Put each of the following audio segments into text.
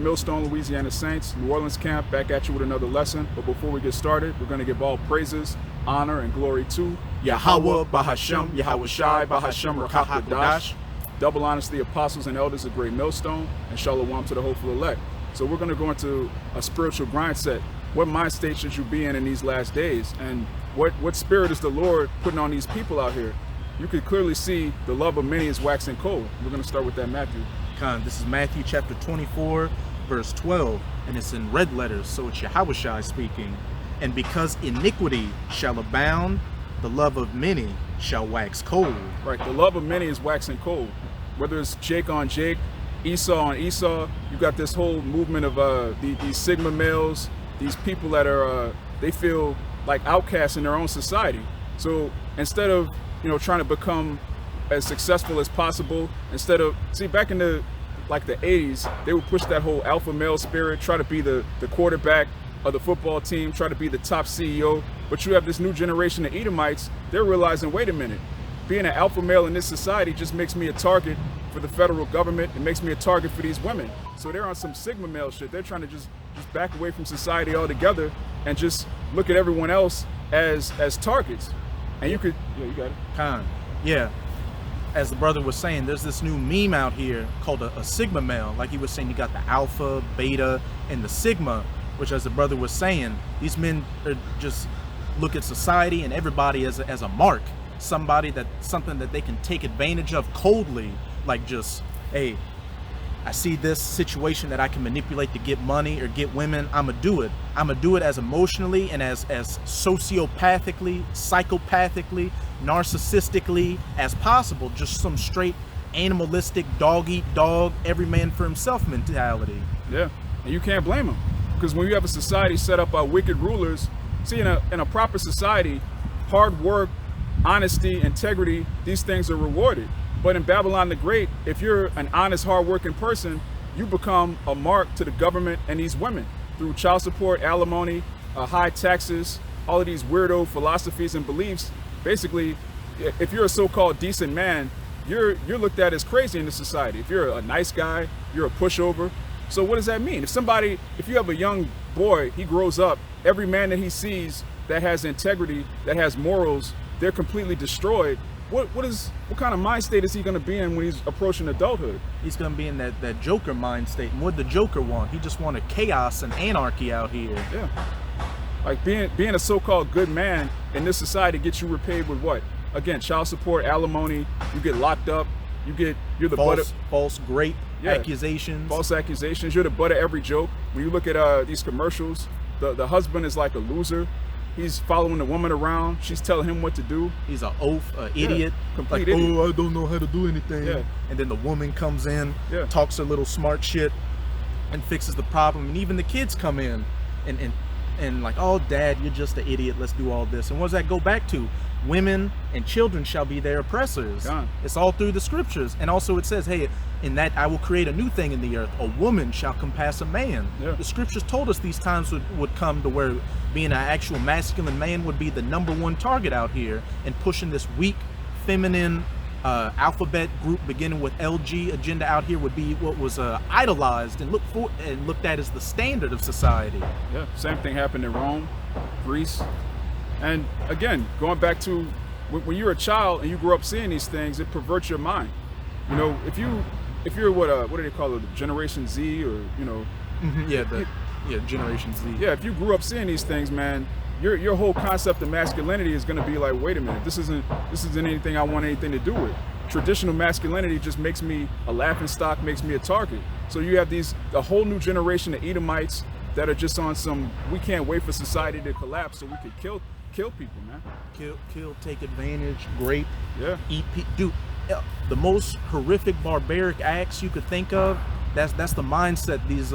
Millstone, Louisiana Saints, New Orleans camp, back at you with another lesson. But before we get started, we're going to give all praises, honor, and glory to YAHAWAH, bahasham, Yahawashi, bahasham, rakakadash. Double honors to the apostles and elders of Great Millstone, and Shalawam to the hopeful elect. So we're going to go into a spiritual grind set. What mind state should you be in these last days? And what spirit is the Lord putting on these people out here? You could clearly see the love of many is waxing cold. We're going to start with that, Matthew. This is Matthew chapter 24, verse 12, and it's in red letters, so it's Yahawashi speaking. And because iniquity shall abound, the love of many shall wax cold. Right, the love of many is waxing cold. Whether it's Jake on Jake, Esau on Esau, you got this whole movement of these Sigma males, these people that are, they feel like outcasts in their own society. So instead of, trying to become as successful as possible, instead of, back in the 80s, they would push that whole alpha male spirit, try to be the quarterback of the football team, try to be the top CEO. But you have this new generation of Edomites, they're realizing, wait a minute, being an alpha male in this society just makes me a target for the federal government. It makes me a target for these women. So they're on some Sigma male shit. They're trying to just back away from society altogether and just look at everyone else as targets. And you got it. Yeah. As the brother was saying, there's this new meme out here called a Sigma male. Like he was saying, you got the Alpha, Beta, and the Sigma, which, as the brother was saying, these men are just look at society and everybody as a mark, something that they can take advantage of coldly, like just, hey, I see this situation that I can manipulate to get money or get women, I'ma do it. I'ma do it as emotionally and as sociopathically, psychopathically, narcissistically as possible. Just some straight animalistic dog eat dog, every man for himself mentality. Yeah, and you can't blame them, because when you have a society set up by wicked rulers, in a proper society, hard work, honesty, integrity, these things are rewarded. But in Babylon the Great, if you're an honest, hard-working person, you become a mark to the government and these women through child support, alimony, high taxes, all of these weirdo philosophies and beliefs. Basically, if you're a so-called decent man, you're looked at as crazy in the society. If you're a nice guy, you're a pushover. So what does that mean? If you have a young boy, he grows up, every man that he sees that has integrity, that has morals, they're completely destroyed. What kind of mind state is he going to be in when he's approaching adulthood? He's going to be in that Joker mind state. And what the Joker want? He just wanted chaos and anarchy out here. Yeah. Like being a so-called good man in this society gets you repaid with what? Again, child support, alimony. You get locked up. You're the butt of false rape accusations. False accusations. You're the butt of every joke. When you look at these commercials, the husband is like a loser. He's following the woman around. She's telling him what to do. He's an idiot. Complete idiot. Oh, I don't know how to do anything. Yeah. And then the woman comes in, talks a little smart shit, and fixes the problem. And even the kids come in and like, oh, Dad, you're just an idiot. Let's do all this. And what does that go back to? Women and children shall be their oppressors. God. It's all through the scriptures. And also it says, hey, in that I will create a new thing in the earth. A woman shall compass a man. Yeah. The scriptures told us these times would come to where being an actual masculine man would be the #1 target out here, and pushing this weak, feminine alphabet group beginning with LG agenda out here would be what was idolized and looked at as the standard of society. Yeah, same thing happened in Rome, Greece. And again, going back to when you're a child and you grow up seeing these things, it perverts your mind. If you're what do they call it, Generation Z, or Generation Z. Yeah, if you grew up seeing these things, man, your whole concept of masculinity is going to be like, wait a minute, this isn't anything I want anything to do with. Traditional masculinity just makes me a laughing stock, makes me a target. So you have a whole new generation of Edomites that are just on some, we can't wait for society to collapse so we could kill people, man. Kill, take advantage, rape, eat people. Dude, the most horrific, barbaric acts you could think of. That's the mindset these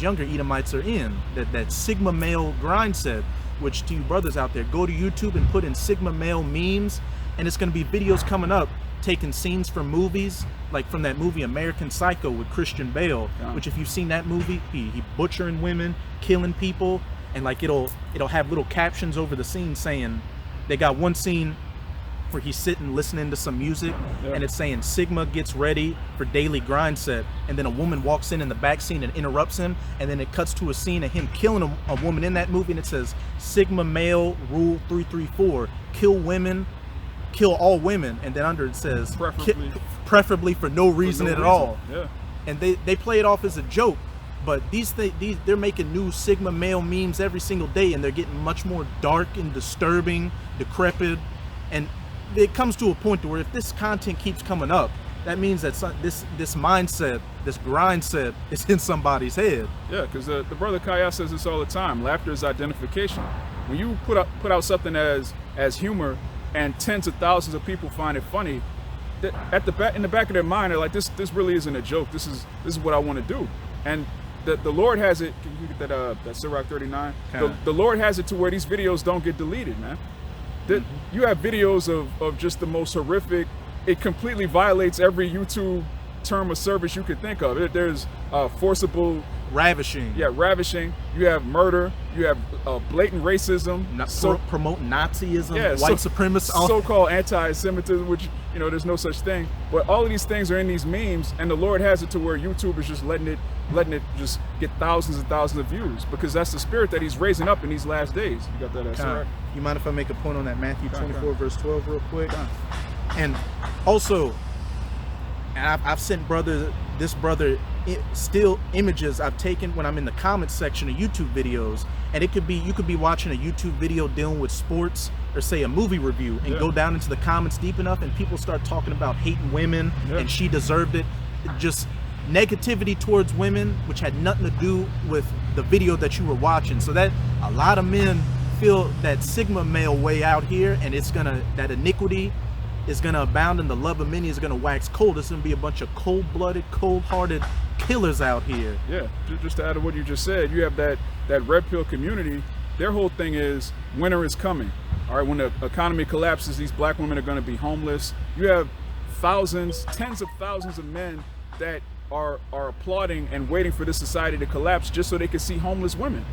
younger Edomites are in. That Sigma male grind set. Which, to you brothers out there, go to YouTube and put in Sigma male memes, and it's going to be videos coming up taking scenes from movies, like from that movie American Psycho with Christian Bale. Which, if you've seen that movie, he butchering women, killing people. And like it'll have little captions over the scene saying, they got one scene where he's sitting listening to some music, Yeah. and it's saying Sigma gets ready for daily grind set, and then a woman walks in the back scene and interrupts him, and then it cuts to a scene of him killing a woman in that movie, and it says Sigma male rule 334: kill women, kill all women, and then under it says preferably for no reason at all. Yeah. And they play it off as a joke, but these they're making new Sigma male memes every single day, and they're getting much more dark and disturbing, decrepit, and it comes to a point to where if this content keeps coming up, that means that this mindset, this grind set, is in somebody's head. Yeah, because the brother Kaya says this all the time. Laughter is identification. When you put out something as humor, and tens of thousands of people find it funny, in the back of their mind, they're like, this really isn't a joke. This is what I want to do. And the Lord has it. Can you get that Sirach 39? The Lord has it to where these videos don't get deleted, man. You have videos of just the most horrific. It completely violates every YouTube term of service you could think of. There's forcible ravishing. Yeah, ravishing. You have murder. You have blatant racism. Promoting Nazism, white supremacy. So-called anti-Semitism, which, there's no such thing. But all of these things are in these memes, and the Lord has it to where YouTube is just letting it just get thousands and thousands of views, because that's the spirit that he's raising up in these last days. You got that? Right? You mind if I make a point on that Matthew 24 verse 12 real quick? And also, I've sent this brother still images I've taken when I'm in the comments section of YouTube videos, and you could be watching a YouTube video dealing with sports or say a movie review, and go down into the comments deep enough, and people start talking about hating women and she deserved it, just negativity towards women, which had nothing to do with the video that you were watching. So that a lot of men feel that Sigma male way out here, and that iniquity is gonna abound, and the love of many is gonna wax cold. It's gonna be a bunch of cold-blooded, cold-hearted killers out here. Yeah, just to add to what you just said, you have that red pill community. Their whole thing is winter is coming. All right, when the economy collapses, these black women are gonna be homeless. You have thousands, tens of thousands of men that are applauding and waiting for this society to collapse just so they can see homeless women.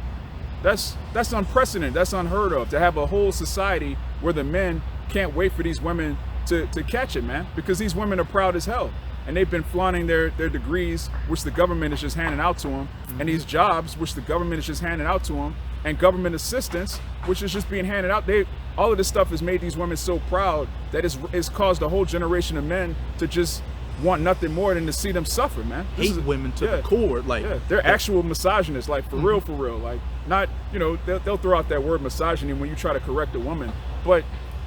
That's unprecedented. That's unheard of, to have a whole society where the men can't wait for these women to catch it, man, because these women are proud as hell, and they've been flaunting their degrees, which the government is just handing out to them, and these jobs, which the government is just handing out to them, and government assistance, which is just being handed out. All of this stuff has made these women so proud that it's caused a whole generation of men to just want nothing more than to see them suffer, man. Hate women to the core, they're actual misogynists, like for real, like not, they'll throw out that word misogyny when you try to correct a woman, but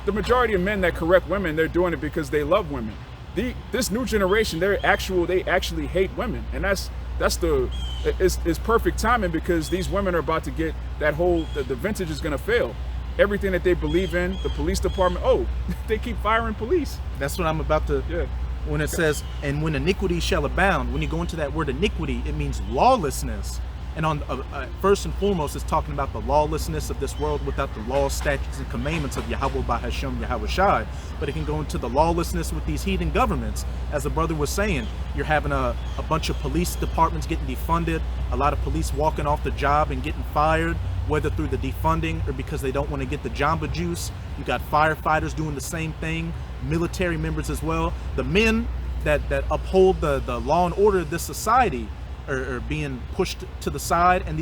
the majority of men that correct women, they're doing it because they love women. This new generation, they actually hate women, and it's perfect timing, because these women are about to get that whole the vintage is gonna fail. Everything that they believe in, the police department, they keep firing police. That's what I'm about to. Yeah. When it says, and when iniquity shall abound, when you go into that word iniquity, it means lawlessness. And on first and foremost, it's talking about the lawlessness of this world without the laws, statutes, and commandments of YAHAWAH, bahasham, YAHAWAshi. But it can go into the lawlessness with these heathen governments. As the brother was saying, you're having a bunch of police departments getting defunded, a lot of police walking off the job and getting fired, whether through the defunding or because they don't want to get the Jamba Juice. You got firefighters doing the same thing, military members as well. The men that uphold the law and order of this society are being pushed to the side, and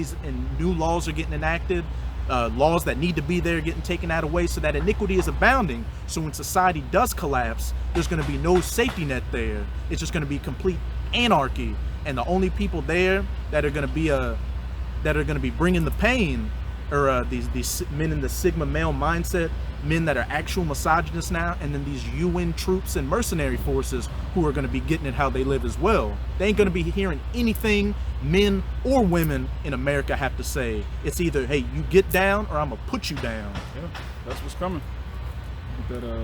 new laws are getting enacted, laws that need to be there getting taken out of way, so that iniquity is abounding. So when society does collapse, there's going to be no safety net there. It's just going to be complete anarchy, and the only people there that are going to be bringing the pain are these men in the Sigma male mindset, men that are actual misogynists now, and then these UN troops and mercenary forces who are going to be getting it how they live as well. They ain't going to be hearing anything men or women in America have to say. It's either, hey, you get down, or I'm going to put you down. Yeah, that's what's coming.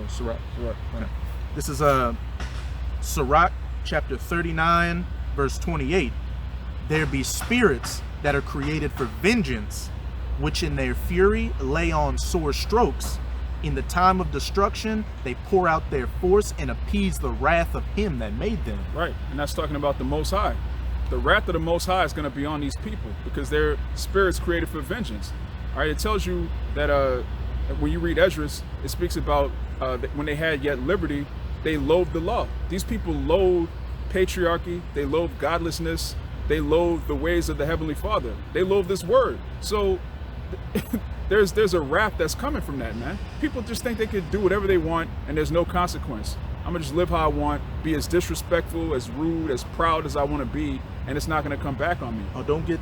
Sirach. Yeah. This is Sirach chapter 39, verse 28. There be spirits that are created for vengeance, which in their fury lay on sore strokes. In the time of destruction, they pour out their force and appease the wrath of him that made them. Right, and that's talking about the Most High. The wrath of the Most High is going to be on these people because they're spirits created for vengeance. All right, it tells you that when you read Esdras, it speaks about when they had yet liberty, they loathed the law. These people loathe patriarchy. They loathe godlessness. They loathe the ways of the Heavenly Father. They loathe this word. So there's a wrath that's coming from that, man. People just think they could do whatever they want and there's no consequence. I'm gonna just live how I want, be as disrespectful, as rude, as proud as I want to be, and it's not gonna come back on me. Oh, don't get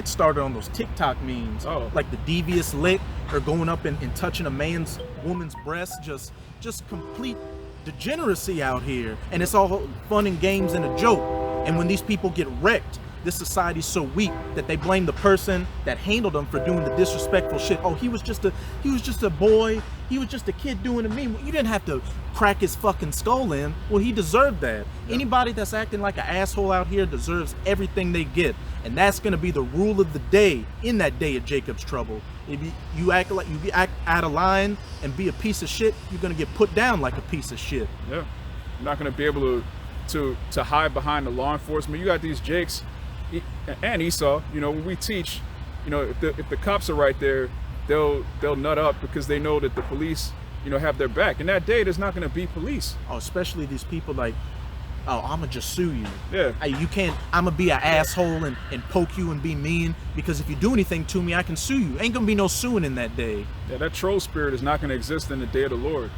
started on those TikTok memes. Oh. Like the devious lick or going up and touching a woman's breast. Just complete degeneracy out here. And it's all fun and games and a joke. And when these people get wrecked, this society's so weak that they blame the person that handled them for doing the disrespectful shit. Oh, he was just a boy. He was just a kid doing a meme. You didn't have to crack his fucking skull in. Well, he deserved that. Yeah. Anybody that's acting like an asshole out here deserves everything they get. And that's gonna be the rule of the day in that day of Jacob's trouble. If you act out of line and be a piece of shit, you're gonna get put down like a piece of shit. Yeah, you're not gonna be able to hide behind the law enforcement. You got these Jakes and Esau. You know, when we teach, you know, if the cops are right there, they'll nut up because they know that the police, you know, have their back. In that day, there's not gonna be police. Oh, especially these people like, oh, I'ma just sue you. Yeah. Hey, you can't, I'ma be an asshole and poke you and be mean, because if you do anything to me, I can sue you. Ain't gonna be no suing in that day. Yeah, that troll spirit is not gonna exist in the day of the Lord.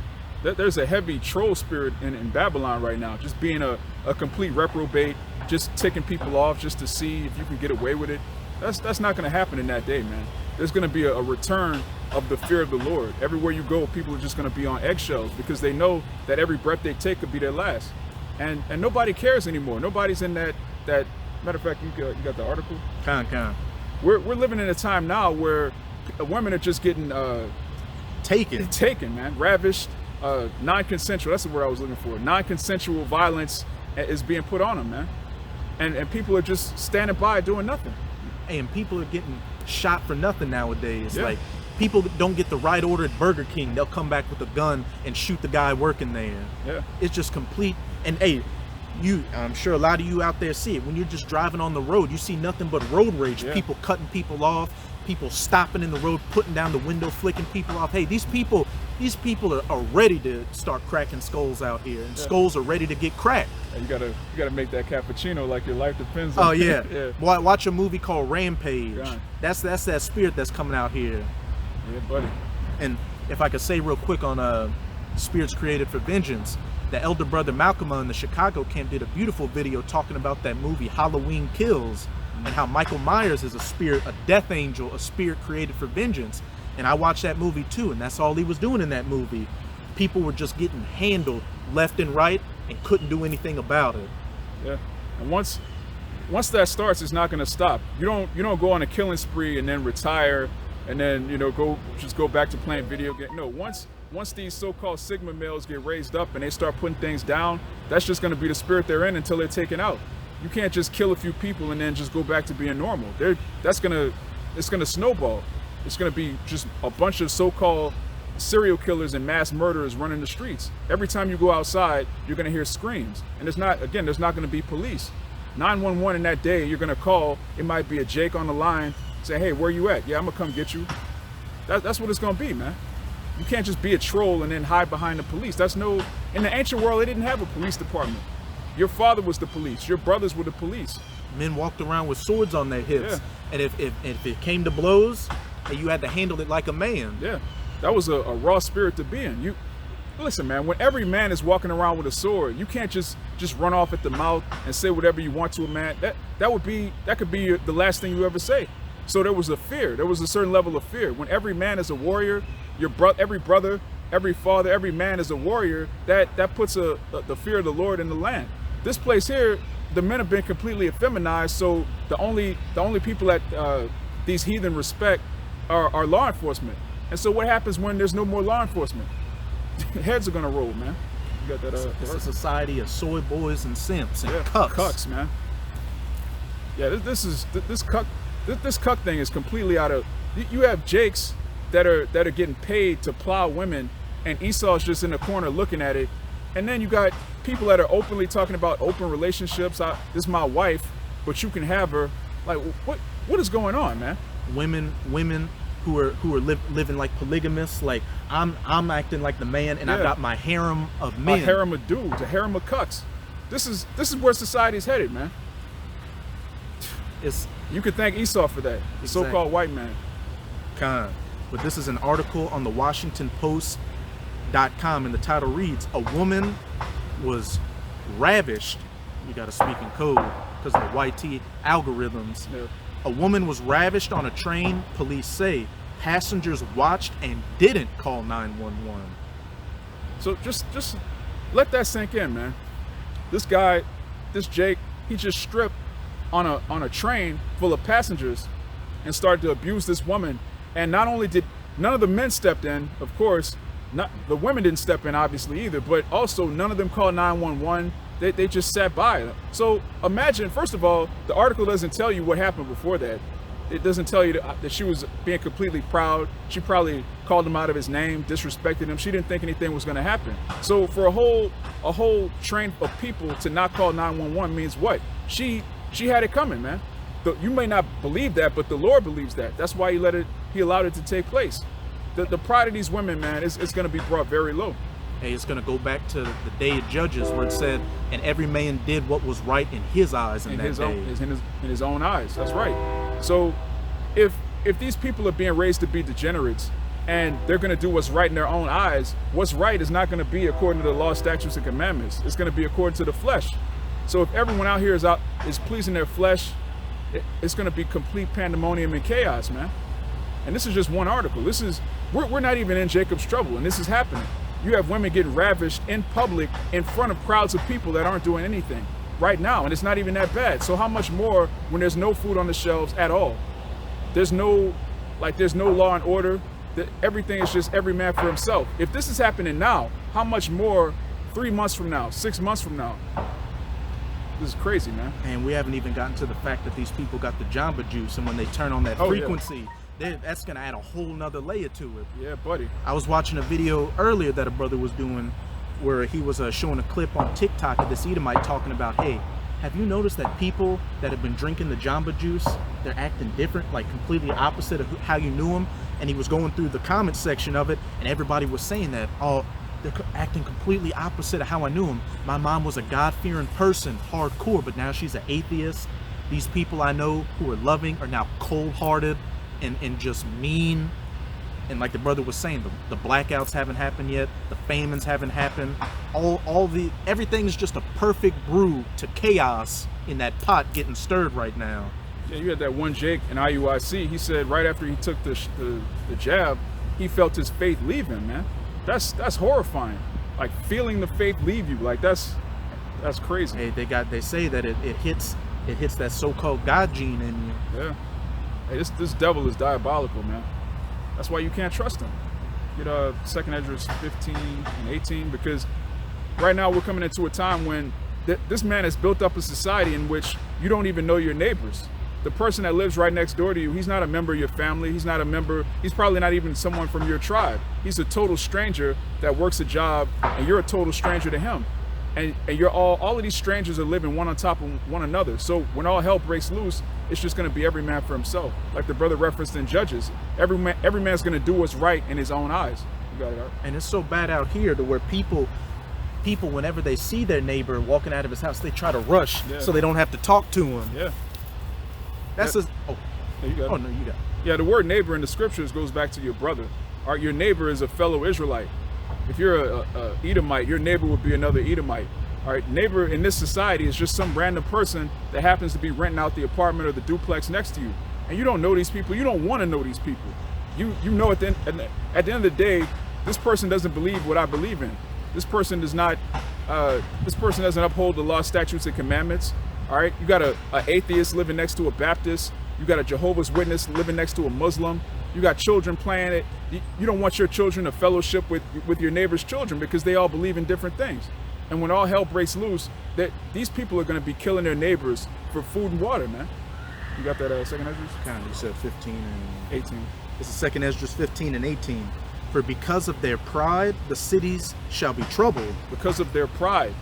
There's a heavy troll spirit in Babylon right now, just being a complete reprobate, just ticking people off just to see if you can get away with it. That's not gonna happen in that day, man. There's gonna be a return of the fear of the Lord. Everywhere you go, people are just gonna be on eggshells because they know that every breath they take could be their last. And nobody cares anymore. Nobody's in that matter of fact, you got the article? We're living in a time now where women are just getting taken, man, ravished, non-consensual. That's the word I was looking for. Non-consensual violence is being put on them, man. And people are just standing by doing nothing. And people are getting shot for nothing nowadays. Yeah. Like, people don't get the right order at Burger King, they'll come back with a gun and shoot the guy working there. Yeah. It's just complete. And hey, I'm sure a lot of you out there see it. When you're just driving on the road, you see nothing but road rage. Yeah. People cutting people off, people stopping in the road, putting down the window, flicking people off. Hey, these people are ready to start cracking skulls out here, and skulls are ready to get cracked. And you gotta make that cappuccino like your life depends on. Oh yeah. Yeah. Watch a movie called Rampage. God. That's that spirit that's coming out here. Yeah, buddy. And if I could say real quick on Spirits Created for Vengeance, the elder brother Malcolm in the Chicago camp did a beautiful video talking about that movie Halloween Kills, and how Michael Myers is a spirit, a death angel, a spirit created for vengeance. And I watched that movie too, and that's all he was doing in that movie. People were just getting handled left and right and couldn't do anything about it. Yeah. And once that starts, it's not gonna stop. You don't go on a killing spree and then retire and then, you know, go back to playing video games. No, once these so-called Sigma males get raised up and they start putting things down, that's just gonna be the spirit they're in until they're taken out. You can't just kill a few people and then just go back to being normal. It's gonna snowball. It's gonna be just a bunch of so-called serial killers and mass murderers running the streets. Every time you go outside, you're gonna hear screams. And there's not gonna be police. 911 in that day, you're gonna call, it might be a Jake on the line, say, hey, where you at? Yeah, I'm gonna come get you. That's what it's gonna be, man. You can't just be a troll and then hide behind the police. In the ancient world, they didn't have a police department. Your father was the police. Your brothers were the police. Men walked around with swords on their hips. Yeah. And if it came to blows, you had to handle it like a man. Yeah, that was a raw spirit to be in. Listen, man, when every man is walking around with a sword, you can't just run off at the mouth and say whatever you want to a man. That could be the last thing you ever say. So there was a fear. There was a certain level of fear. When every man is a warrior, every brother, every father, every man is a warrior, that puts the fear of the Lord in the land. This place here, the men have been completely effeminized, so the only people that these heathen respect are law enforcement. And so what happens when there's no more law enforcement? Heads are gonna roll, man. You got that? It's a society of soy boys and simps and cucks. Cucks, man. Yeah, this cuck thing is completely out of. You have Jakes that are getting paid to plow women, and Esau's just in the corner looking at it. And then you got people that are openly talking about open relationships. This is my wife, but you can have her. Like, what is going on, man? Women who are living like polygamists. Like I'm acting like the man, and I've got my harem of men. A harem of dudes, a harem of cucks. This is where society's headed, man. You could thank Esau for that, the so-called white man. But this is an article on the WashingtonPost.com, and the title reads, "A woman was ravished." You got to speak in code because of the YT algorithms. Yeah. A woman was ravished on a train, police say. Passengers watched and didn't call 911. So just let that sink in, man. This guy, this Jake, he just stripped on a train full of passengers and started to abuse this woman. And not only did none of the men stepped in, of course, not the women didn't step in obviously either, but also none of them called 911. They just sat by. So imagine, first of all, the article doesn't tell you what happened before that. It doesn't tell you that she was being completely proud. She probably called him out of his name, disrespected him. She didn't think anything was going to happen. So for a whole train of people to not call 911 means what? She had it coming, man. You may not believe that, but the Lord believes that. That's why He allowed it to take place. The pride of these women, man, is going to be brought very low. Hey, it's going to go back to the day of Judges, where it said, "And every man did what was right in his eyes in his own eyes." That's right. So, if these people are being raised to be degenerates, and they're going to do what's right in their own eyes, what's right is not going to be according to the law, statutes, and commandments. It's going to be according to the flesh. So, if everyone out here is pleasing their flesh, it's going to be complete pandemonium and chaos, man. And this is just one article. We're not even in Jacob's trouble, and this is happening. You have women getting ravished in public in front of crowds of people that aren't doing anything right now, and it's not even that bad. So how much more when there's no food on the shelves at all? There's no law and order. Everything is just every man for himself. If this is happening now, how much more 3 months from now, 6 months from now? This is crazy, man. And we haven't even gotten to the fact that these people got the Jamba Juice, and when they turn on that frequency, that's going to add a whole nother layer to it. Yeah, buddy. I was watching a video earlier that a brother was doing where he was showing a clip on TikTok of this Edomite talking about, hey, have you noticed that people that have been drinking the Jamba Juice, they're acting different, like completely opposite of how you knew them? And he was going through the comment section of it, and everybody was saying that, oh, they're acting completely opposite of how I knew them. My mom was a God-fearing person, hardcore, but now she's an atheist. These people I know who are loving are now cold-hearted and just mean. And like the brother was saying, the blackouts haven't happened yet, the famines haven't happened. Everything's just a perfect brew to chaos in that pot getting stirred right now. Yeah, you had that one Jake in IUIC. He said right after he took the jab, he felt his faith leave him, man. That's horrifying. Like feeling the faith leave you, like that's crazy. Hey, they say that it hits that so-called God gene in you. Yeah. Hey, this devil is diabolical, man. That's why you can't trust him. Get 2nd Esdras 15 and 18, because right now we're coming into a time when this man has built up a society in which you don't even know your neighbors. The person that lives right next door to you, he's not a member of your family. He's probably not even someone from your tribe. He's a total stranger that works a job, and you're a total stranger to him. And you're all of these strangers are living one on top of one another. So when all hell breaks loose, it's just going to be every man for himself. Like the brother referenced in Judges, every man's going to do what's right in his own eyes. You got it, Art. And it's so bad out here to where people, whenever they see their neighbor walking out of his house, they try to rush so they don't have to talk to him. Yeah. That's yeah, you got it. Oh no, you got it. Yeah, the word neighbor in the scriptures goes back to your brother. All right, your neighbor is a fellow Israelite. If you're a Edomite, your neighbor would be another Edomite. All right, neighbor in this society is just some random person that happens to be renting out the apartment or the duplex next to you. And you don't know these people. You don't want to know these people. You know at the end of the day, this person doesn't believe what I believe in. This person doesn't uphold the law, statutes, and commandments. All right, you got an atheist living next to a Baptist. You got a Jehovah's Witness living next to a Muslim. You got children playing it. You don't want your children to fellowship with your neighbor's children because they all believe in different things. And when all hell breaks loose, these people are going to be killing their neighbors for food and water, man. You got that 2nd Esdras? Kind of, you said 15 and 18. This is 2nd Esdras 15 and 18. For because of their pride, the cities shall be troubled. Because of their pride.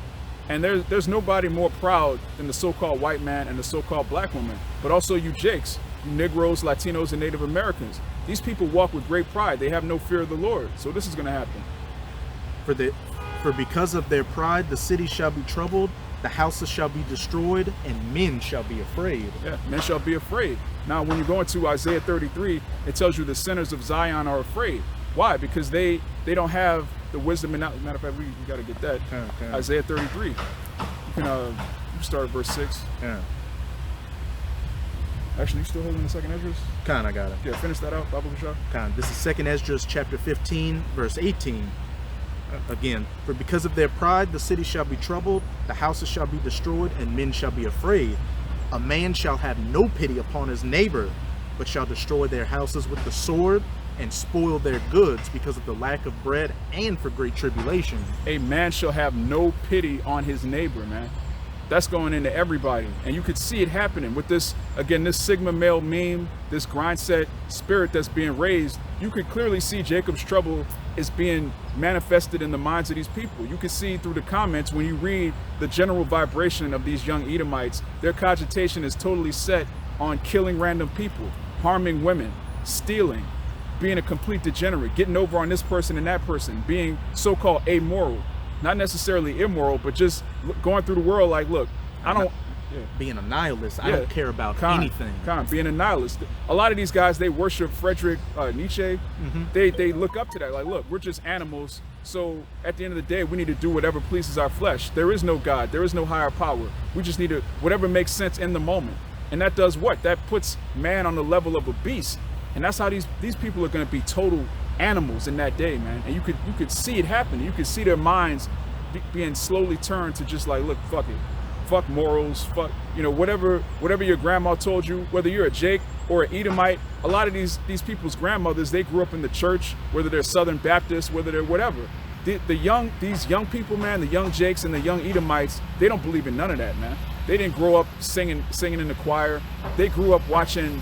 And there's nobody more proud than the so-called white man and the so-called black woman. But also you Jakes. you Negroes, Latinos, and Native Americans. These people walk with great pride. They have no fear of the Lord. So this is going to happen. For because of their pride, the city shall be troubled, the houses shall be destroyed, and men shall be afraid. Yeah, men shall be afraid. Now, when you go into Isaiah 33, it tells you the sinners of Zion are afraid. Why? Because they don't have the wisdom. And matter of fact, we got to get that. Okay. Isaiah 33. You can start at verse 6. Yeah. Actually, you still holding the second Esdras? I got it. Yeah, finish that out, Bible Shah. This is 2nd Esdras chapter 15, verse 18. Again, for because of their pride, the city shall be troubled, the houses shall be destroyed, and men shall be afraid. A man shall have no pity upon his neighbor, but shall destroy their houses with the sword and spoil their goods because of the lack of bread and for great tribulation. A man shall have no pity on his neighbor, man. That's going into everybody. And you could see it happening with this, again, this Sigma male meme, this Grindset spirit that's being raised. You could clearly see Jacob's trouble is being manifested in the minds of these people. You can see through the comments when you read the general vibration of these young Edomites, their cogitation is totally set on killing random people, harming women, stealing, being a complete degenerate, getting over on this person and that person, being so-called amoral. Not necessarily immoral, but just going through the world like, look, I don't... Being a nihilist. I don't care about anything. Being a nihilist. A lot of these guys, they worship Friedrich Nietzsche. They look up to that. Like, look, we're just animals. So at the end of the day, we need to do whatever pleases our flesh. There is no God. There is no higher power. We just need to, whatever makes sense in the moment. And that does what? That puts man on the level of a beast. And that's how these people are going to be total animals in that day, man. And you could see it happening. You could see their minds being slowly turned to just like, look, fuck it, fuck morals, fuck, whatever your grandma told you, whether you're a Jake or an Edomite. A lot of these people's grandmothers, they grew up in the church, whether they're Southern Baptists, whether they're whatever. These young people, man, the young Jakes and the young Edomites, they don't believe in none of that, man. They didn't grow up singing in the choir. They grew up watching,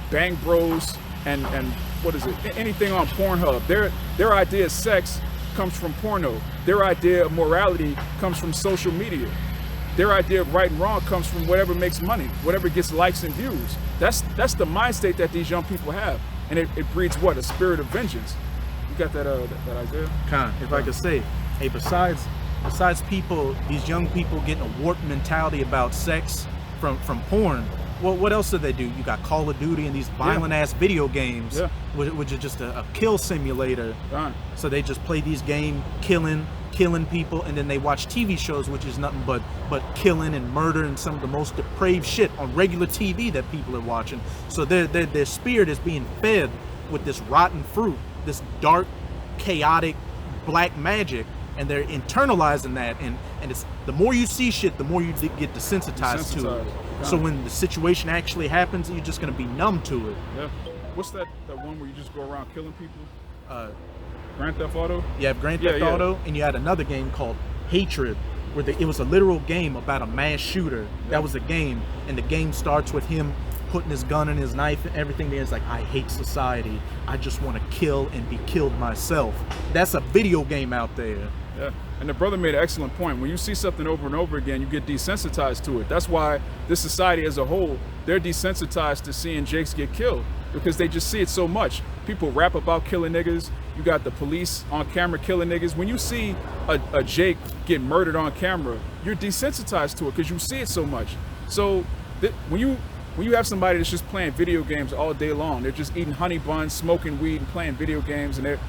Bang Bros and what is it? Anything on Pornhub. Their idea of sex comes from porno. Their idea of morality comes from social media. Their idea of right and wrong comes from whatever makes money, whatever gets likes and views. That's the mind state that these young people have, and it breeds what? A spirit of vengeance. You got that idea? If I could say, hey, besides people, these young people getting a warped mentality about sex from porn. What else do they do? You got Call of Duty and these violent ass video games, which are just a kill simulator. So they just play these games, killing people, and then they watch TV shows, which is nothing but killing and murder and some of the most depraved shit on regular TV that people are watching. So their spirit is being fed with this rotten fruit, this dark, chaotic, black magic, and they're internalizing that. And it's the more you see shit, the more you get desensitized to it. So when the situation actually happens, you're just gonna be numb to it. Yeah. What's that one where you just go around killing people? Grand Theft Auto? You have Grand Theft Auto, and you had another game called Hatred, where it was a literal game about a mass shooter. That was a game, and the game starts with him putting his gun and his knife and everything there. It's like, I hate society. I just want to kill and be killed myself. That's a video game out there. Yeah, and the brother made an excellent point. When you see something over and over again, you get desensitized to it. That's why this society as a whole, they're desensitized to seeing Jakes get killed, because they just see it so much. People rap about killing niggas. You got the police on camera killing niggas. When you see a Jake get murdered on camera, you're desensitized to it because you see it so much. So when you have somebody that's just playing video games all day long, they're just eating honey buns, smoking weed, and playing video games, and they're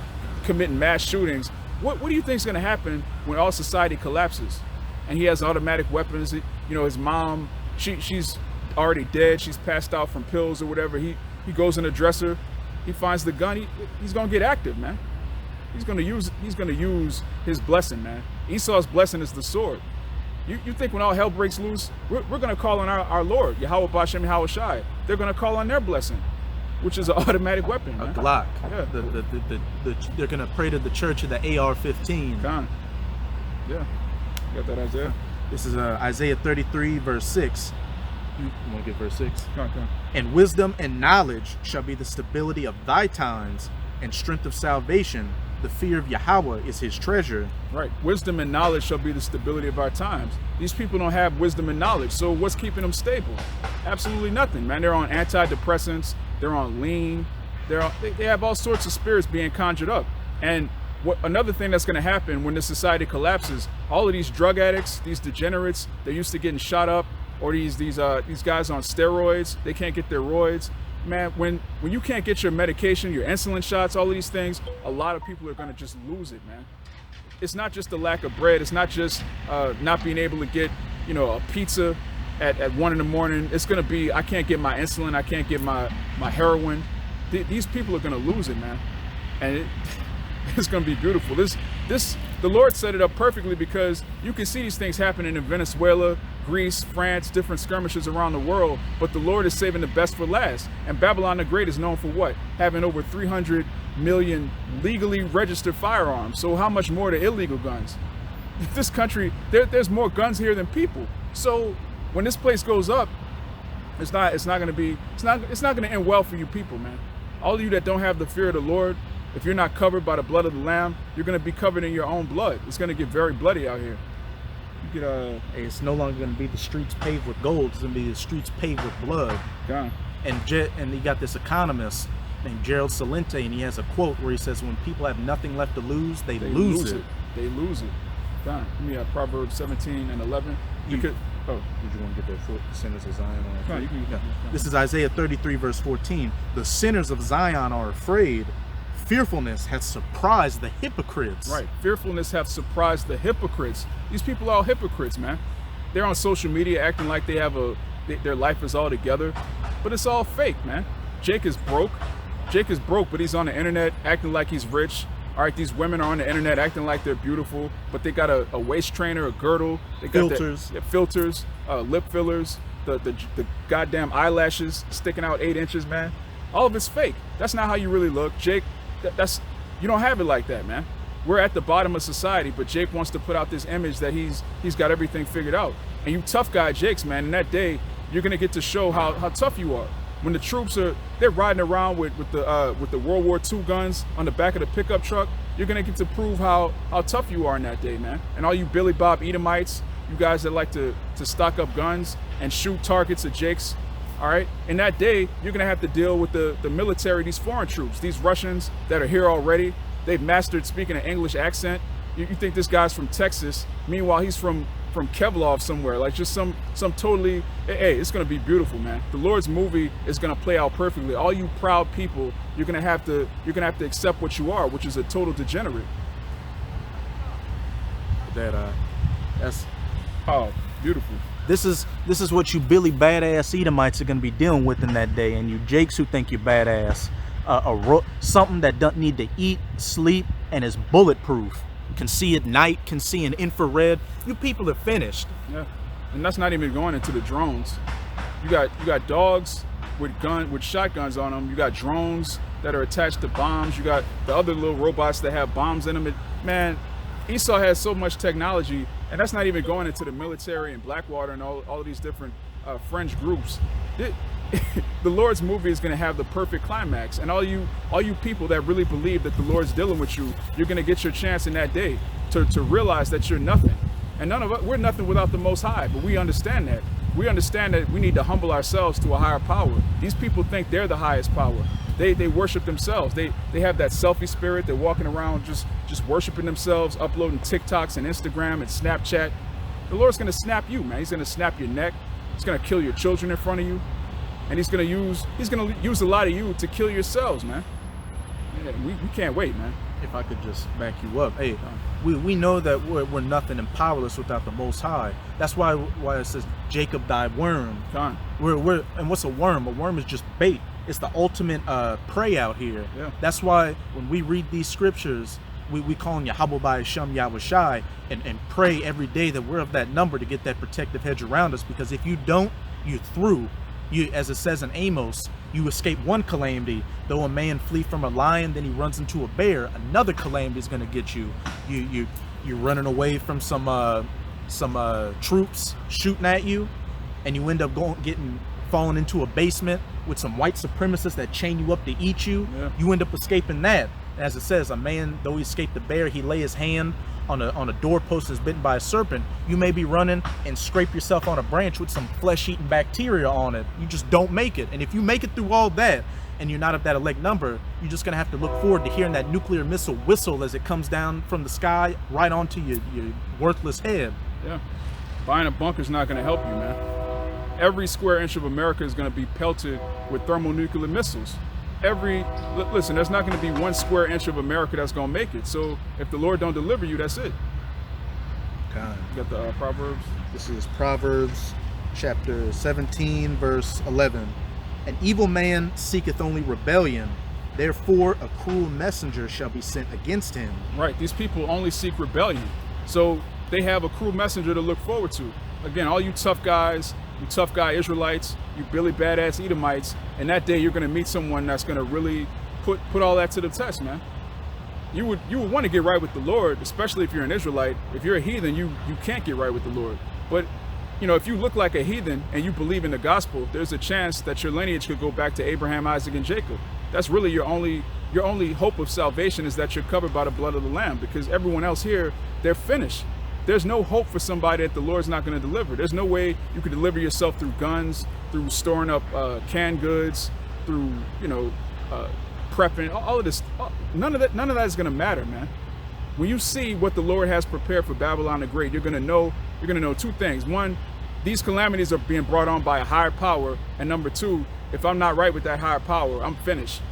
committing mass shootings. What do you think is going to happen when all society collapses and he has automatic weapons? His mom, she's already dead. She's passed out from pills or whatever. He goes in a dresser. He finds the gun. He's going to get active, man. He's going to use his blessing, man. Esau's blessing is the sword. You think when all hell breaks loose, we're going to call on our Lord, Yahawah, bahasham, Yahawashi. They're going to call on their blessing, which is an automatic weapon, man. A Glock. Yeah. They're going to pray to the church of the AR-15. Yeah. You got that, Isaiah? This is Isaiah 33, verse 6. You want to get verse 6? Come on. And wisdom and knowledge shall be the stability of thy times, and strength of salvation the fear of Yahweh is his treasure. Right. Wisdom and knowledge shall be the stability of our times. These people don't have wisdom and knowledge, so what's keeping them stable? Absolutely nothing, man. They're on antidepressants, they're on lean, they have all sorts of spirits being conjured up. And another thing that's going to happen when this society collapses, all of these drug addicts, these degenerates, they're used to getting shot up, or these guys on steroids, they can't get their roids. Man, when you can't get your medication, your insulin shots, all of these things, a lot of people are going to just lose it, man. It's not just the lack of bread. It's not just not being able to get, a pizza at 1 in the morning. It's going to be, I can't get my insulin. I can't get my heroin. These people are going to lose it, man. And it's going to be beautiful. The Lord set it up perfectly, because you can see these things happening in Venezuela, Greece, France, different skirmishes around the world, but the Lord is saving the best for last. And Babylon the Great is known for what? Having over 300 million legally registered firearms. So how much more the illegal guns? This country, there's more guns here than people. So when this place goes up, it's not going to end well for you people, man. All of you that don't have the fear of the Lord, if you're not covered by the blood of the Lamb, you're going to be covered in your own blood. It's going to get very bloody out here. Hey, it's no longer going to be the streets paved with gold. It's going to be the streets paved with blood. Yeah. And you got this economist named Gerald Salente, and he has a quote where he says, when people have nothing left to lose, they lose it. They lose it. God. Give me Proverbs 17 and 11. Did you want to get the sinners of Zion? This is Isaiah 33, verse 14. The sinners of Zion are afraid. Fearfulness has surprised the hypocrites. Right. Fearfulness have surprised the hypocrites. These people are all hypocrites, man. They're on social media acting like they have their life is all together, but it's all fake, man. Jake is broke, but he's on the internet acting like he's rich. All right, these women are on the internet acting like they're beautiful, but they got a waist trainer, a girdle, they got filters, lip fillers, the goddamn eyelashes sticking out 8 inches, man. All of it's fake. That's not how you really look, Jake. You don't have it like that, man. We're at the bottom of society, but Jake wants to put out this image that he's got everything figured out. And you tough guy Jakes, man, in that day, you're gonna get to show how tough you are. When the troops they're riding around with the World War II guns on the back of the pickup truck, you're gonna get to prove how tough you are in that day, man. And all you Billy Bob Edomites, you guys that like to stock up guns and shoot targets at Jakes, all right? In that day, you're gonna have to deal with the military, these foreign troops, these Russians that are here already. They've mastered speaking an English accent. You think this guy's from Texas, meanwhile he's from Kevlar somewhere, like just some totally, hey, it's gonna be beautiful, man. The Lord's movie is gonna play out perfectly. All you proud people, you're gonna have to accept what you are, which is a total degenerate. That's beautiful. This is what you Billy badass Edomites are gonna be dealing with in that day, and you Jakes who think you're badass, something that doesn't need to eat, sleep, and is bulletproof. Can see at night, can see in infrared. You people are finished. Yeah, and that's not even going into the drones. You got dogs with shotguns on them. You got drones that are attached to bombs. You got the other little robots that have bombs in them. Man, Esau has so much technology, and that's not even going into the military and Blackwater and all of these different fringe groups. The Lord's movie is going to have the perfect climax, and all you people that really believe that the Lord's dealing with you, you're going to get your chance in that day to realize that you're nothing. And none of us, we're nothing without the Most High, but we understand that. We understand that we need to humble ourselves to a higher power. These people think they're the highest power. They worship themselves. They have that selfie spirit. They're walking around just worshiping themselves, uploading TikToks and Instagram and Snapchat. The Lord's going to snap you, man. He's going to snap your neck. He's going to kill your children in front of you. And he's gonna use a lot of you to kill yourselves, man. Yeah, we can't wait, man. If I could just back you up, hey, we know that we're nothing and powerless without the Most High. That's why it says Jacob thy worm. And what's a worm? A worm is just bait. It's the ultimate prey out here. Yeah. That's why when we read these scriptures, we call on YAHAWAH, bahasham, YAHAWASHI, and pray every day that we're of that number to get that protective hedge around us. Because if you don't, you're through. You, as it says in Amos, you escape one calamity. Though a man flee from a lion, then he runs into a bear. Another calamity is going to get you. You're running away from some troops shooting at you, and you end up falling into a basement with some white supremacists that chain you up to eat you. Yeah. You end up escaping that. As it says, a man, though he escape the bear, he lay his hand on a doorpost is bitten by a serpent. You may be running and scrape yourself on a branch with some flesh-eating bacteria on it. You just don't make it. And if you make it through all that and you're not of that elect number, you're just gonna have to look forward to hearing that nuclear missile whistle as it comes down from the sky right onto your worthless head. Yeah, buying a bunker is not gonna help you, man. Every square inch of America is gonna be pelted with thermonuclear missiles. Listen, there's not going to be 1 square inch of America that's going to make it. So if the Lord don't deliver you, that's it. Okay. You got the Proverbs? This is Proverbs chapter 17, verse 11. An evil man seeketh only rebellion, therefore a cruel messenger shall be sent against him. Right, these people only seek rebellion. So they have a cruel messenger to look forward to. Again, all you tough guys, you tough guy Israelites, you Billy badass Edomites, and that day you're gonna meet someone that's gonna really put all that to the test, man. You would want to get right with the Lord, especially if you're an Israelite. If you're a heathen, you can't get right with the Lord. But if you look like a heathen and you believe in the gospel, there's a chance that your lineage could go back to Abraham, Isaac, and Jacob. That's really your only hope of salvation, is that you're covered by the blood of the Lamb, because everyone else here, they're finished. There's no hope for somebody that the Lord's not going to deliver. There's no way you could deliver yourself through guns, through storing up canned goods, through prepping. All of this, none of that is going to matter, man. When you see what the Lord has prepared for Babylon the Great, you're going to know 2 things. One, these calamities are being brought on by a higher power, and number 2, if I'm not right with that higher power, I'm finished.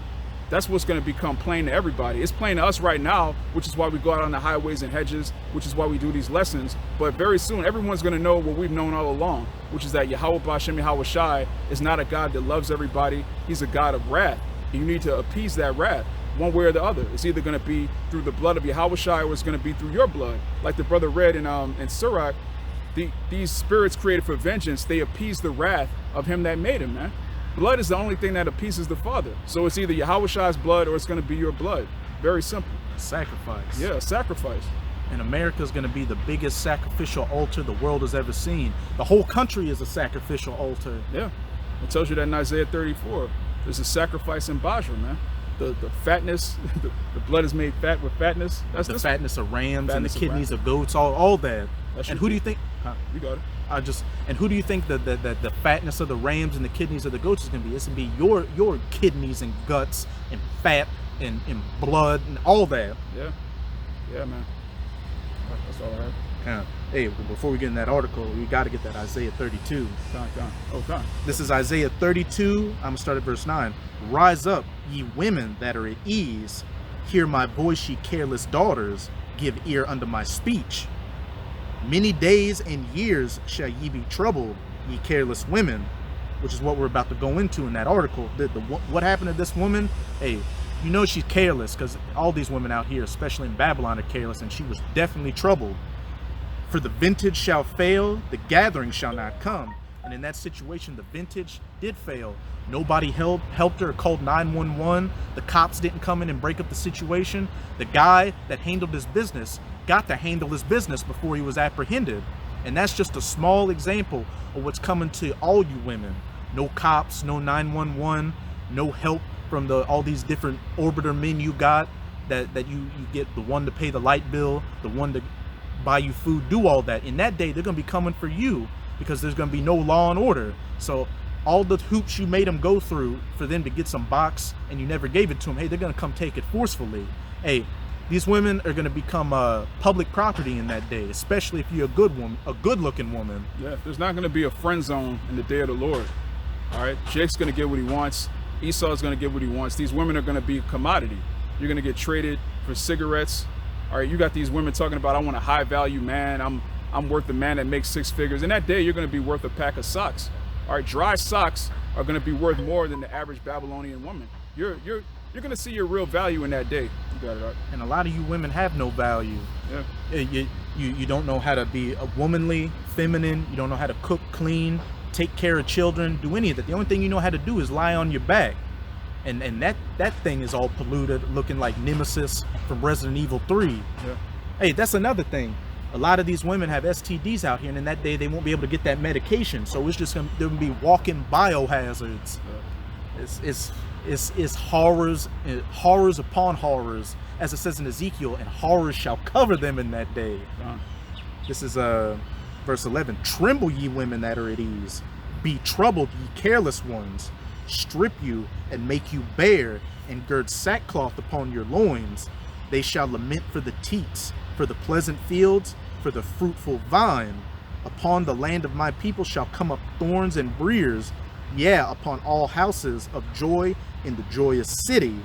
That's what's going to become plain to everybody. It's plain to us right now, which is why we go out on the highways and hedges, which is why we do these lessons. But very soon, everyone's going to know what we've known all along, which is that Yahawah, bahasham, Yahawashi is not a God that loves everybody. He's a God of wrath. And you need to appease that wrath one way or the other. It's either going to be through the blood of Yahawashi, or it's going to be through your blood. Like the brother read in Sirach, these spirits created for vengeance, they appease the wrath of him that made him, man. Blood is the only thing that appeases the Father. So it's either Yahawashi's blood or it's going to be your blood. Very simple. Sacrifice. Yeah, sacrifice. And America is going to be the biggest sacrificial altar the world has ever seen. The whole country is a sacrificial altar. Yeah. It tells you that in Isaiah 34. There's a sacrifice in bahasham, man. The fatness, the blood is made fat with fatness. That's the fatness of rams and the kidneys of goats, all that. And who do you think? You got it. And who do you think that the fatness of the rams and the kidneys of the goats is going to be? It's going to be your kidneys and guts and fat and blood and all that. Yeah, man. That's all right. Hey, before we get in that article, we got to get that Isaiah 32. Done. This is Isaiah 32. I'm going to start at verse 9. Rise up, ye women that are at ease. Hear my voice, ye careless daughters. Give ear unto my speech. Many days and years shall ye be troubled, ye careless women, which is what we're about to go into in that article. What happened to this woman? Hey, you know she's careless, because all these women out here, especially in Babylon, are careless, and she was definitely troubled. For the vintage shall fail, the gathering shall not come. And in that situation, the vintage did fail. Nobody helped her or called 911. The cops didn't come in and break up the situation. The guy that handled his business got to handle his business before he was apprehended. And that's just a small example of what's coming to all you women. No cops, no 911, no help from all these different orbiter men you got, that you get the one to pay the light bill, the one to buy you food, do all that. In that day, they're going to be coming for you, because there's going to be no law and order. So all the hoops you made them go through for them to get some box and you never gave it to them, hey, they're going to come take it forcefully. Hey, these women are going to become public property in that day, especially if you're a good woman, a good-looking woman. Yeah, there's not going to be a friend zone in the day of the Lord. All right, Jake's going to get what he wants. Esau's going to get what he wants. These women are going to be a commodity. You're going to get traded for cigarettes. All right, you got these women talking about, I want a high-value man. I'm worth a man that makes 6 figures. In that day, you're going to be worth a pack of socks. All right, dry socks are going to be worth more than the average Babylonian woman. You're going to see your real value in that day. You got it, Art. And a lot of you women have no value. Yeah. You don't know how to be a womanly, feminine. You don't know how to cook, clean, take care of children, do any of that. The only thing you know how to do is lie on your back. And that thing is all polluted, looking like Nemesis from Resident Evil 3. Yeah. Hey, that's another thing. A lot of these women have STDs out here, and in that day they won't be able to get that medication. So it's just they're gonna be walking biohazards. Yeah. It's horrors, horrors upon horrors, as it says in Ezekiel, and horrors shall cover them in that day. This is verse 11. Tremble, ye women that are at ease. Be troubled, ye careless ones. Strip you and make you bare, and gird sackcloth upon your loins. They shall lament for the teats, for the pleasant fields, for the fruitful vine. Upon the land of my people shall come up thorns and briers, yeah, upon all houses of joy in the joyous city.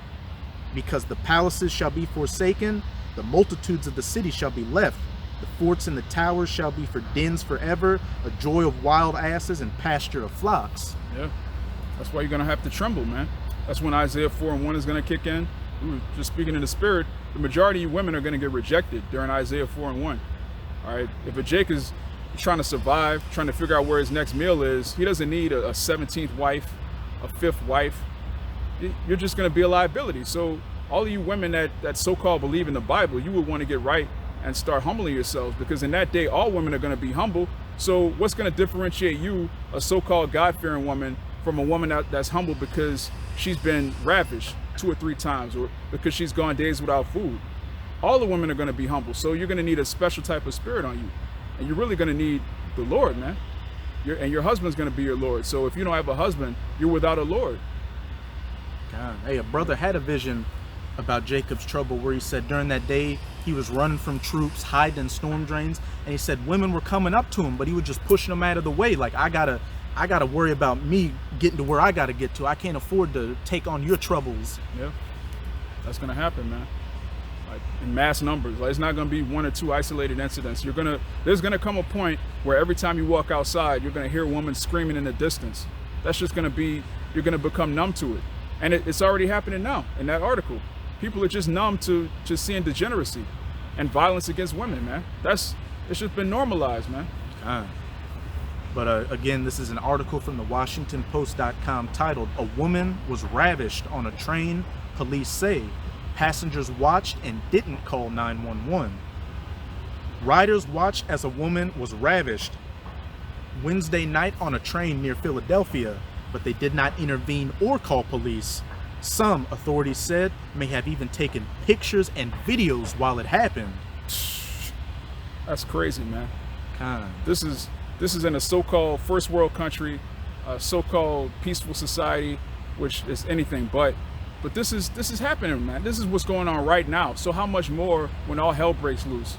Because the palaces shall be forsaken, the multitudes of the city shall be left. The forts and the towers shall be for dens forever, a joy of wild asses and pasture of flocks. Yeah, that's why you're going to have to tremble, man. That's when Isaiah 4:1 is going to kick in. We were just speaking in the spirit. The majority of women are going to get rejected during Isaiah 4:1. All right, if a Jake is trying to survive, trying to figure out where his next meal is, he doesn't need a 17th wife, a 5th wife. You're just going to be a liability. So all of you women that so-called believe in the Bible, you would want to get right and start humbling yourselves, because in that day, all women are going to be humble. So what's going to differentiate you, a so-called God-fearing woman, from a woman that's humble because she's been ravished 2 or 3 times, or because she's gone days without food? All the women are going to be humble. So you're going to need a special type of spirit on you. And you're really going to need the Lord, man. And your husband's going to be your Lord. So if you don't have a husband, you're without a Lord. God. Hey, a brother had a vision about Jacob's trouble where he said during that day he was running from troops, hiding in storm drains, and he said women were coming up to him, but he was just pushing them out of the way. Like, I gotta worry about me getting to where I gotta get to. I can't afford to take on your troubles. Yeah, that's gonna happen, man. Like, in mass numbers. Like, it's not gonna be 1 or 2 isolated incidents. There's gonna come a point where every time you walk outside, you're gonna hear a woman screaming in the distance. That's just gonna be, you're gonna become numb to it. And it's already happening now in that article. People are just numb to seeing degeneracy and violence against women, man. It's just been normalized, man. But again, this is an article from the WashingtonPost.com titled, "A Woman Was Ravished on a Train, Police Say. Passengers watched and didn't call 911. Riders watched as a woman was ravished Wednesday night on a train near Philadelphia, but they did not intervene or call police. Some, authorities said, may have even taken pictures and videos while it happened." That's crazy, man. God. This is in a so-called first world country, a so-called peaceful society, which is anything but. But this is happening, man. This is what's going on right now. So how much more when all hell breaks loose?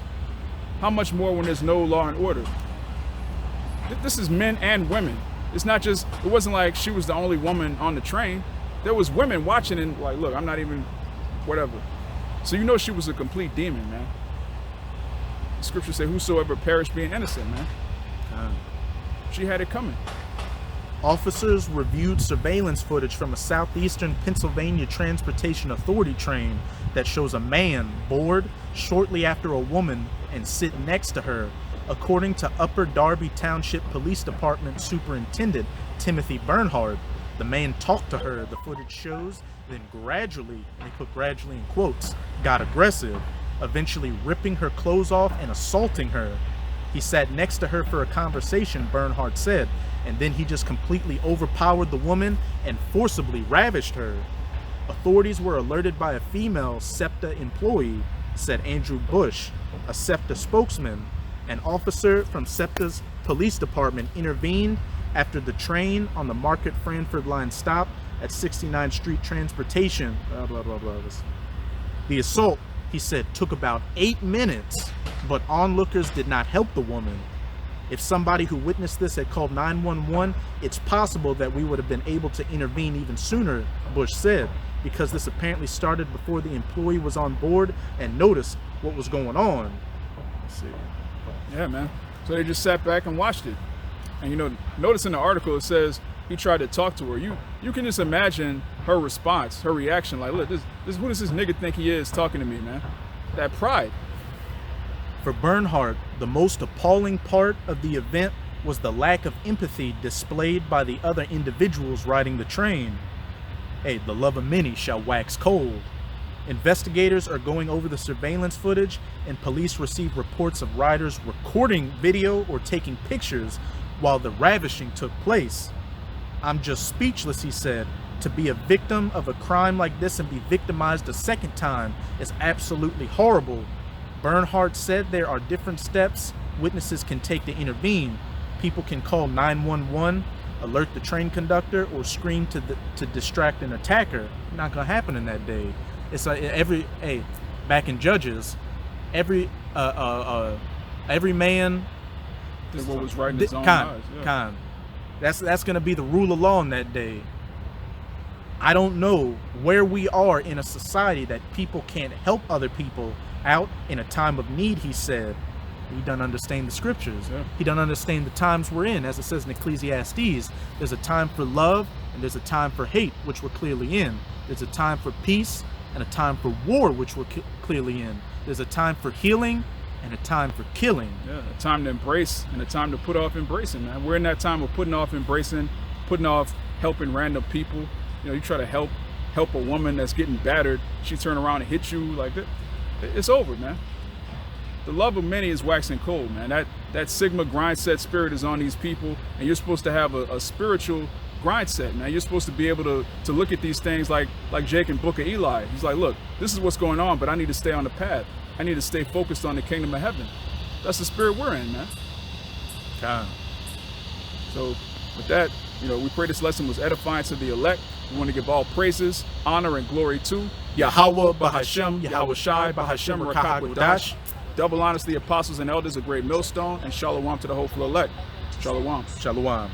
How much more when there's no law and order? This is men and women. It's not just, it wasn't like she was the only woman on the train. There was women watching and like, look, I'm not even, whatever. So you know she was a complete demon, man. The scriptures say, whosoever perished being innocent, man. She had it coming. Officers reviewed surveillance footage from a southeastern Pennsylvania Transportation Authority train that shows a man board shortly after a woman and sit next to her, according to Upper Darby Township Police Department Superintendent Timothy Bernhard. The man talked to her, the footage shows, then gradually, and they put gradually in quotes, got aggressive, eventually ripping her clothes off and assaulting her. He sat next to her for a conversation, Bernhard said, and then he just completely overpowered the woman and forcibly ravished her. Authorities were alerted by a female SEPTA employee, said Andrew Bush, a SEPTA spokesman. An officer from SEPTA's police department intervened after the train on the Market Franford line stopped at 69th Street Transportation, blah, blah, blah, blah. The assault, he said, took about 8 minutes, but onlookers did not help the woman. If somebody who witnessed this had called 911, it's possible that we would have been able to intervene even sooner, Bush said, because this apparently started before the employee was on board and noticed what was going on. Let's see. Yeah, man. So they just sat back and watched it. And you know, notice in the article it says he tried to talk to her. You can just imagine her response, her reaction. Like, look, this who does this nigga think he is talking to me, man? That pride. For Bernhardt, the most appalling part of the event was the lack of empathy displayed by the other individuals riding the train. Hey, the love of many shall wax cold. Investigators are going over the surveillance footage, and police received reports of riders recording video or taking pictures while the ravishing took place. "I'm just speechless," he said, to be a victim of a crime like this and be victimized a second time is absolutely horrible. Bernhardt said there are different steps witnesses can take to intervene. People can call 911, alert the train conductor, or scream to distract an attacker. Not gonna happen in that day. It's like back in Judges, every man did what was right in his own eyes. Yeah. That's gonna be the rule of law in that day. I don't know where we are in a society that people can't help other people out in a time of need, he said. He doesn't understand the scriptures. Yeah. He doesn't understand the times we're in. As it says in Ecclesiastes, there's a time for love and there's a time for hate, which we're clearly in. There's a time for peace and a time for war, which we're clearly in. There's a time for healing and a time for killing. Yeah, a time to embrace and a time to put off embracing, man. We're in that time of putting off embracing, putting off helping random people. You know, you try to help a woman that's getting battered, she turn around and hit you like that. It's over, man. The love of many is waxing cold, man. That Sigma Grindset spirit is on these people, and you're supposed to have a spiritual Grindset, man. You're supposed to be able to look at these things like Jake and Book of Eli. He's like, look, this is what's going on, but I need to stay on the path. I need to stay focused on the kingdom of heaven. That's the spirit we're in, man. God. So with that, you know, we pray this lesson was edifying to the elect. We want to give all praises, honor, and glory to YAHAWAH, bahasham, Yahawashi, bahasham, rakak, double honors to the apostles and elders of great Millstone, and Shalawam to the hopeful elect. Shalawam. Shalawam.